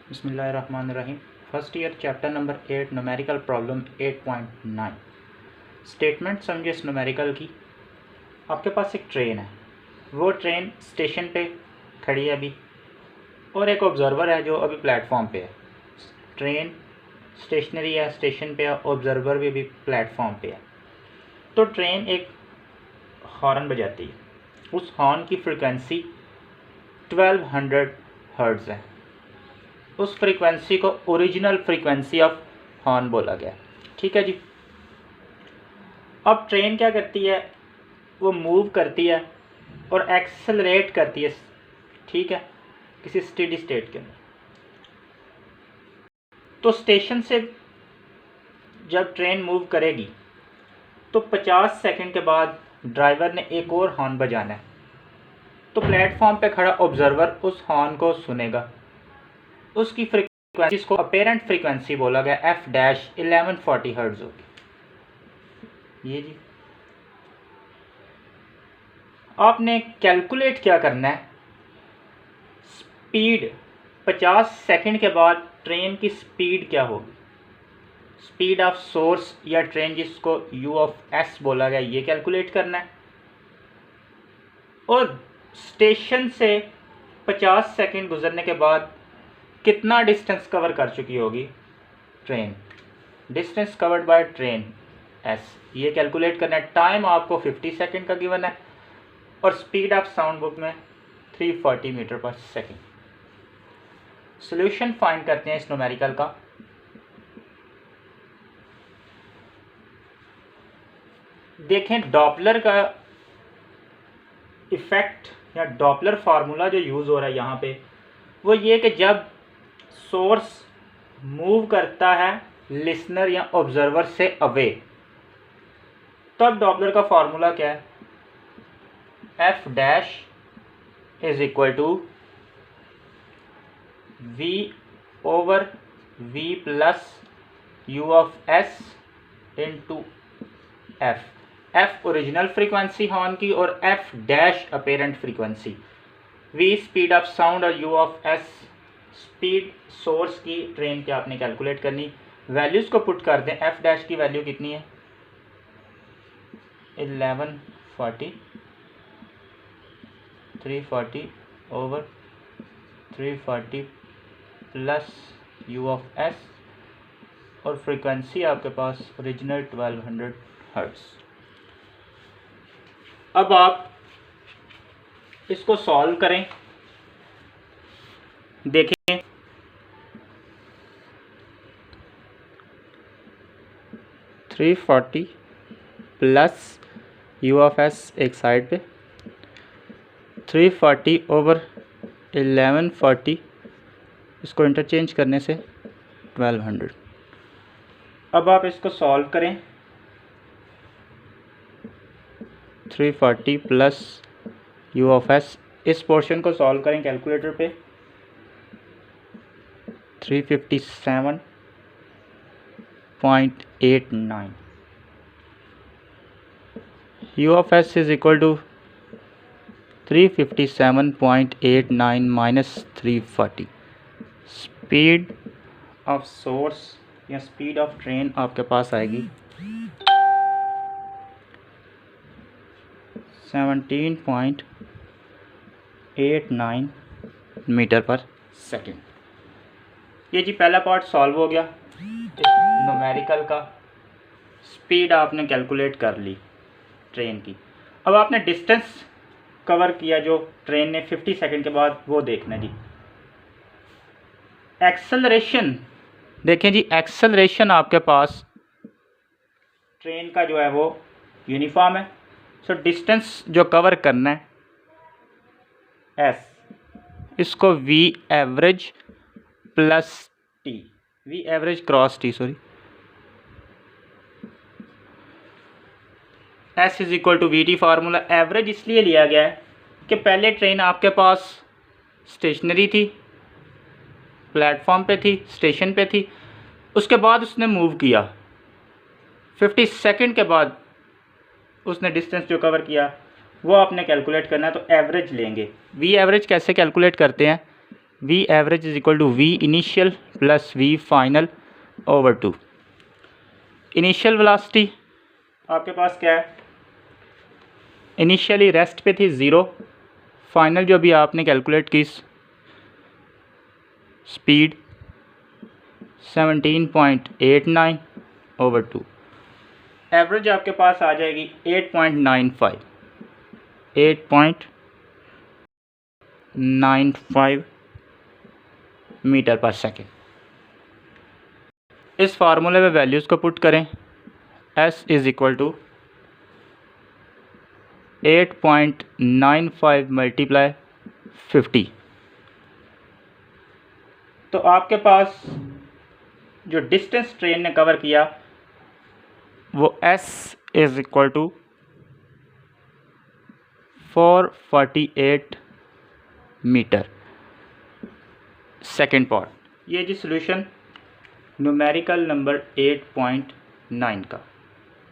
बिस्मिल्लाहिर्रहमानिर्रहीम। First year chapter number 8 numerical problem 8.9। Statement समझे इस न्यूमेरिकल की। आपके पास एक ट्रेन है, वो ट्रेन स्टेशन पे खड़ी है अभी, और एक ऑब्जर्वर है जो अभी प्लेटफॉर्म पे है। ट्रेन स्टेशनरी है, स्टेशन पे है, ऑब्जर्वर भी अभी प्लेटफॉर्म पे है। तो ट्रेन एक हॉर्न बजाती है, उस हॉर्न की फ्रिक्वेंसी 1200 हर्ट्ज़ है। उस फ्रीक्वेंसी को ओरिजिनल फ्रीक्वेंसी ऑफ हॉर्न बोला गया। ठीक है जी। अब ट्रेन क्या करती है, वो मूव करती है और एक्सेलरेट करती है, ठीक है, किसी स्टेडी स्टेट के अंदर। तो स्टेशन से जब ट्रेन मूव करेगी तो 50 सेकंड के बाद ड्राइवर ने एक और हॉर्न बजाना है। तो प्लेटफॉर्म पे खड़ा ऑब्जर्वर उस हॉर्न को सुनेगा। उसकी फ्रीक्वेंसी को अपेरेंट फ्रीक्वेंसी बोला गया, एफ डैश 1140 हर्ट्ज होगी। ये जी आपने कैलकुलेट क्या करना है, स्पीड 50 सेकंड के बाद ट्रेन की स्पीड क्या होगी, स्पीड ऑफ सोर्स या ट्रेन जिसको यू ऑफ एस बोला गया, ये कैलकुलेट करना है। और स्टेशन से 50 सेकंड गुजरने के बाद कितना डिस्टेंस कवर कर चुकी होगी train, distance covered by train S, ये कैलकुलेट करना है। टाइम आपको 50 सेकंड का गिवन है और स्पीड ऑफ साउंड बुक में 340 मीटर पर सेकंड। सॉल्यूशन फाइंड करते हैं इस न्यूमेरिकल का। देखें डॉपलर का इफेक्ट या डॉपलर फार्मूला जो यूज़ हो रहा है यहाँ पे, वो ये कि जब सोर्स मूव करता है लिसनर या ऑब्जर्वर से अवे, तब डॉपलर का फार्मूला क्या है, F dash is equal to V over V plus U of S into F. F original frequency horn की और F dash apparent frequency. V speed of sound और U of S speed source की train की आपने calculate करनी। Values को put कर दें। एफ डैश की वैल्यू कितनी है, 1140, 340 over 340 plus U of S, और फ्रीक्वेंसी आपके पास ओरिजिनल 1200 हर्ट्ज। अब आप इसको सॉल्व करें, देखें 340 प्लस यू ऑफ एस एक साइड पे, 340 ओवर 1140, इसको इंटरचेंज करने से 1200। अब आप इसको सॉल्व करें, 340 प्लस यू ऑफ एस, इस पोर्शन को सॉल्व करें कैलकुलेटर पे, 357.89, U of S is equal to 357.89 minus 340। Speed of source या स्पीड ऑफ ट्रेन आपके पास आएगी 17.89 मीटर पर सेकेंड। ये जी पहला पार्ट सॉल्व हो गया। न्यूमेरिकल का स्पीड आपने कैलकुलेट कर ली ट्रेन की। अब आपने डिस्टेंस कवर किया जो ट्रेन ने 50 सेकंड के बाद, वो देखना जी। एक्सेलरेशन देखें जी, एक्सेलरेशन आपके पास ट्रेन का जो है वो यूनिफॉर्म है। सो डिस्टेंस जो कवर करना है एस, इसको V average plus T, V average cross T, sorry, S is equal to V T. Formula average इसलिए लिया गया है कि पहले ट्रेन आपके पास स्टेशनरी थी, प्लेटफॉर्म पे थी, स्टेशन पे थी, उसके बाद उसने मूव किया, 50 सेकंड के बाद उसने डिस्टेंस जो कवर किया वो आपने कैलकुलेट करना है। तो एवरेज लेंगे। वी एवरेज कैसे कैलकुलेट करते हैं, V average is equal to V initial plus V final over 2। Initial velocity आपके पास क्या है, इनिशियली रेस्ट पे थी 0, फाइनल जो अभी आपने कैलकुलेट की स्पीड 17.89 ओवर 2। एवरेज आपके पास आ जाएगी 8.95 मीटर पर सेकेंड। इस फार्मूले में वैल्यूज़ को पुट करें, s is equal to 8.95 multiply 50। तो आपके पास जो डिस्टेंस ट्रेन ने कवर किया वो s is equal to 448 metre second पर। ये जी सोल्यूशन न्यूमेरिकल नंबर 8.9 का।